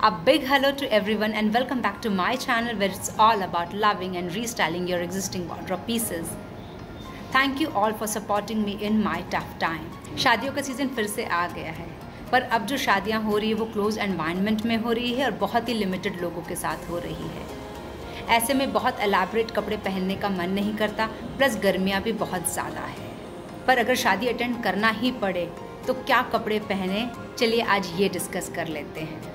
A big hello to everyone and welcome back to my channel where it's all about loving and restyling your existing wardrobe pieces. Thank you all for supporting me in my tough time. शादियों का season फिर से आ गया है, पर अब जो शादियां हो रही है वो क्लोज एनवायरनमेंट में हो रही है और बहुत ही लिमिटेड लोगों के साथ हो रही है। ऐसे में बहुत एलैबोरेट कपड़े पहनने का मन नहीं करता, प्लस गर्मियाँ भी बहुत ज़्यादा है। पर अगर शादी अटेंड करना ही पड़े तो क्या कपड़े पहने, चलिए आज ये डिस्कस कर लेते हैं।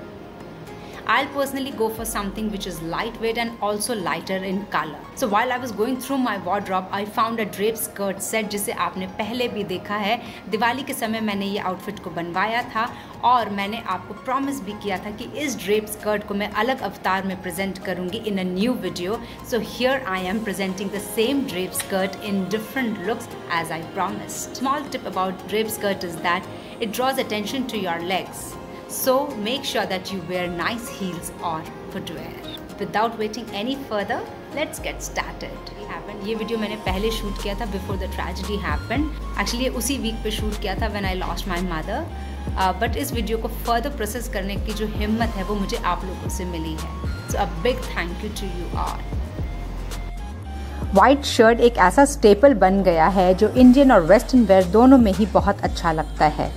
I'll personally go for something which is lightweight and also lighter in color. So while I was going through my wardrobe, I found a draped skirt set जिसे आपने पहले भी देखा है। दिवाली के समय मैंने ये आउटफिट को बनवाया था और मैंने आपको प्रॉमिस भी किया था कि इस ड्रेप्ड स्कर्ट को मैं अलग अवतार में प्रेजेंट करूँगी in a new video. So here I am presenting the same draped skirt in different looks as I promised. Small tip about draped skirt is that it draws attention to your legs. So make sure that you wear nice heels or footwear. Without waiting any further, let's get started. ये video मैंने पहले shoot किया था before the tragedy happened. Actually ये उसी week पे shoot किया था when I lost my mother. But इस वीडियो को further प्रोसेस करने की जो हिम्मत है वो मुझे आप लोगों से मिली है. So a big thank you to you all. White shirt एक ऐसा स्टेपल बन गया है जो इंडियन और वेस्टर्न वेयर दोनों में ही बहुत अच्छा लगता है,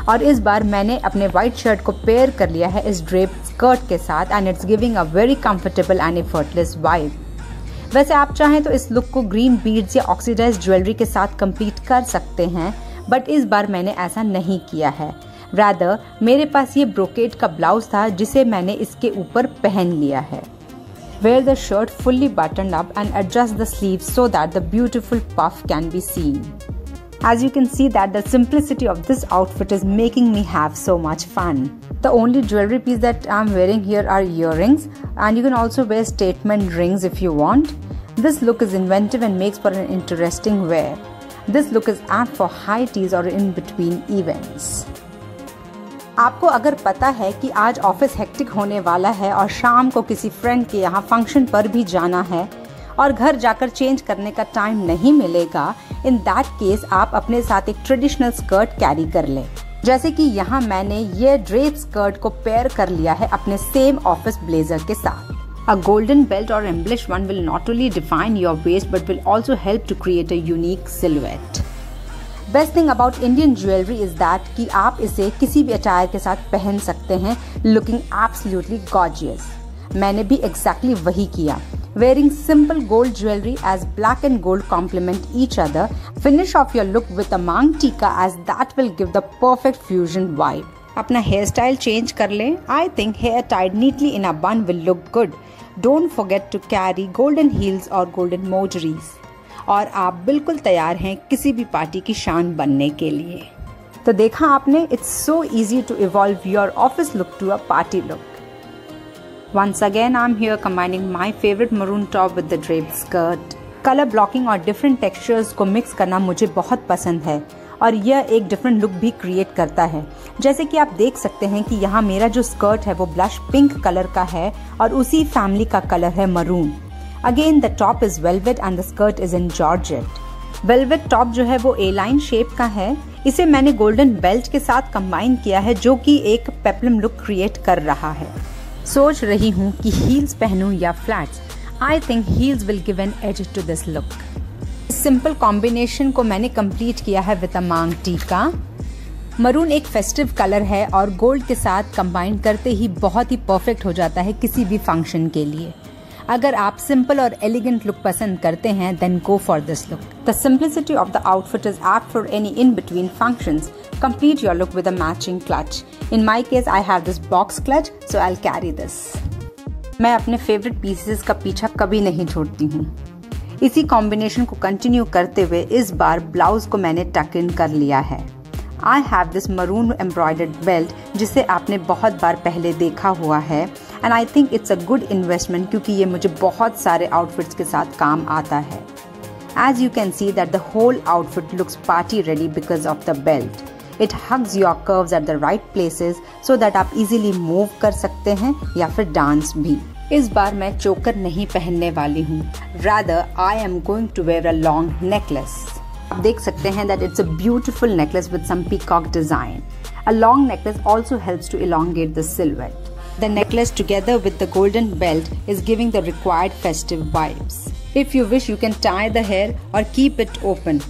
और इस बार मैंने अपने वाइट शर्ट को पेयर कर लिया है इस ड्रेप्ड स्कर्ट के साथ and it's giving a very comfortable and effortless vibe. वैसे आप चाहें तो इस लुक को ग्रीन बीड्स या ऑक्सीडाइज्ड ज्वेलरी के साथ कंप्लीट कर सकते हैं, बट इस बार मैंने ऐसा नहीं किया है. रादर मेरे पास ये ब्रोकेड का ब्लाउज था जिसे मैंने इसके ऊपर पहन लिया है. Wear the shirt fully buttoned up and adjust the sleeves so that the beautiful puff can be seen. As you can see that the simplicity of this outfit is making me have so much fun. The only jewelry piece that I'm wearing here are earrings, and you can also wear statement rings if you want. This look is inventive and makes for an interesting wear. This look is apt for high teas or in between events. आपको अगर पता है कि आज office hectic होने वाला है और शाम को किसी फ्रेंड के यहाँ फंक्शन पर भी जाना है और घर जाकर चेंज करने का टाइम नहीं मिलेगा, इन दैट केस आप अपने साथ एक ट्रेडिशनल स्कर्ट कैरी कर लें. जैसे कि यहाँ मैंने ये ड्रेप स्कर्ट को पेयर कर लिया है अपने सेम ऑफिस ब्लेजर के साथ. अ गोल्डन बेल्ट और embellished one will not only define your waist but will also help to create a unique silhouette. Best thing about Indian jewellery is that कि आप इसे किसी भी अटायर के साथ पहन सकते हैं लुकिंग एब्सोल्युटली गॉर्जियस. मैंने भी एग्जैक्टली वही किया. Wearing simple gold jewelry as black and gold complement each other, finish off your look with a mang tika as that will give the perfect fusion vibe. अपना hair style change कर लें. I think hair tied neatly in a bun will look good. Don't forget to carry golden heels or golden mojaries. और आप बिल्कुल तैयार हैं किसी भी पार्टी की शान बनने के लिए. तो देखा आपने, it's so easy to evolve your office look to a party look. Once again, I'm here combining my favorite maroon top with the draped skirt. Color blocking और different textures को mix करना मुझे बहुत पसंद है और यह एक different look भी create करता है. जैसे कि आप देख सकते हैं कि यहाँ मेरा जो स्कर्ट है वो blush pink कलर का है और उसी फैमिली का कलर है maroon. Again, the top is velvet and the skirt is in georgette. Velvet top जो है वो A-line shape का है. इसे मैंने golden belt के साथ combine किया है जो कि एक peplum look create कर रहा है. सोच रही हूँ कि हील्स पहनूं या flats. I think heels will give an edge to this look. इस सिंपल कॉम्बिनेशन को मैंने कंप्लीट किया है विद अ मांग टीका. मरून एक फेस्टिव कलर है और गोल्ड के साथ कंबाइन करते ही बहुत ही परफेक्ट हो जाता है किसी भी फंक्शन के लिए. अगर आप सिंपल और एलिगेंट लुक पसंद करते हैं then go for this look. The simplicity of the outfit is apt for any in between functions. Complete your look with a matching clutch. In my case, I have this box clutch, so I'll carry this. मैं अपने favourite pieces का पीछा कभी नहीं छोड़ती हूँ. इसी combination को कंटिन्यू करते हुए इस बार ब्लाउज को मैंने टक इन कर लिया है. I have this maroon embroidered belt जिसे आपने बहुत बार पहले देखा हुआ है and I think it's a good investment क्योंकि ये मुझे बहुत सारे आउटफिट्स के साथ काम आता है. As you can see that the whole outfit looks party ready because of the belt. It hugs your curves at the right places so that आप easily move कर सकते हैं या फिर डांस भी. इस बार मैं चोकर नहीं पहनने वाली हूँ. Rather, I am going to wear a long necklace. आप देख सकते हैं that it's a beautiful necklace with some peacock design. A long necklace also helps to elongate the silhouette. The necklace together with the golden belt is giving the required festive vibes. If you wish, you can tie the hair or keep it open.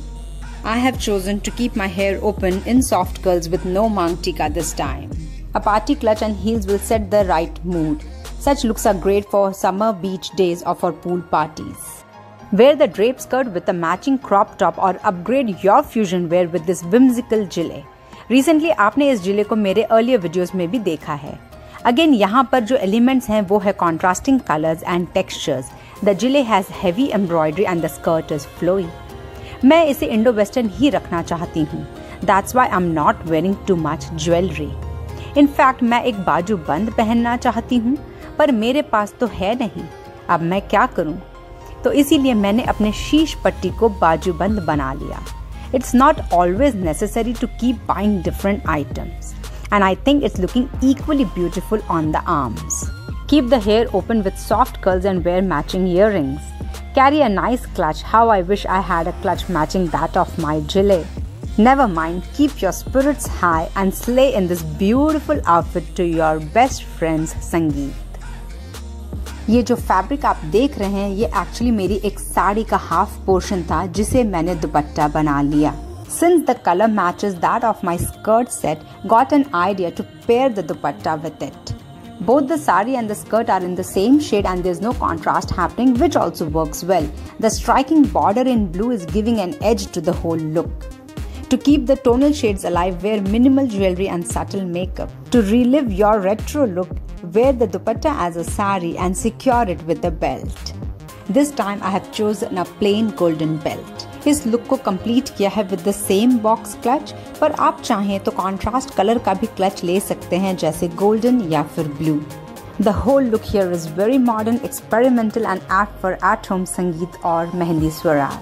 I have chosen to keep my hair open in soft curls with no mang tika this time. A party clutch and heels will set the right mood. Such looks are great for summer beach days or for pool parties. Wear the drape skirt with a matching crop top or upgrade your fusion wear with this whimsical gilet. Recently आपने इस जिले को मेरे earlier videos में भी देखा है. Again यहाँ पर जो elements हैं वो है contrasting colors and textures. The gilet has heavy embroidery and the skirt is flowy. मैं इसे इंडो वेस्टर्न ही रखना चाहती हूँ. That's why I'm not wearing too much jewelry. In fact मैं एक बाजू बंद पहनना चाहती हूँ पर मेरे पास तो है नहीं. अब मैं क्या करूँ? तो इसीलिए मैंने अपने शीश पट्टी को बाजूबंद बना लिया. It's not always necessary to keep buying different items, and I think it's looking equally beautiful on the arms. Keep the hair open with soft curls and wear matching earrings. Carry a nice clutch. How I wish I had a clutch matching that of my gilet. Never mind, keep your spirits high and slay in this beautiful outfit to your best friend's Sangeet. ये जो fabric आप देख रहे हैं ये actually मेरी एक साड़ी का हाफ पोर्शन था जिसे मैंने दुपट्टा बना लिया. Since the color matches that of my skirt set, got an idea to pair the dupatta with it. Both the sari and the skirt are in the same shade and there's no contrast happening, which also works well. The striking border in blue is giving an edge to the whole look. To keep the tonal shades alive, wear minimal jewelry and subtle makeup. To relive your retro look, wear the dupatta as a sari and secure it with the belt. This time I have chosen a plain golden belt. इस look को complete किया है with the same box clutch, पर आप चाहें तो contrast colour का भी क्लच ले सकते हैं जैसे गोल्डन या फिर blue. The whole look here is very modern, experimental and apt for at-home Sangeet or Mehndi Swaral.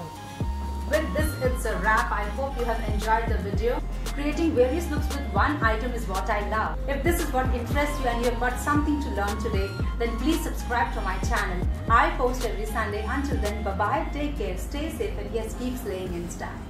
With this, it's a wrap. I hope you have enjoyed the video. Creating various looks with one item is what I love. If this is what interests you and you have got something to learn today, then please subscribe to my channel. I post every Sunday. Until then, bye-bye, take care, stay safe and yes, keep slaying in style.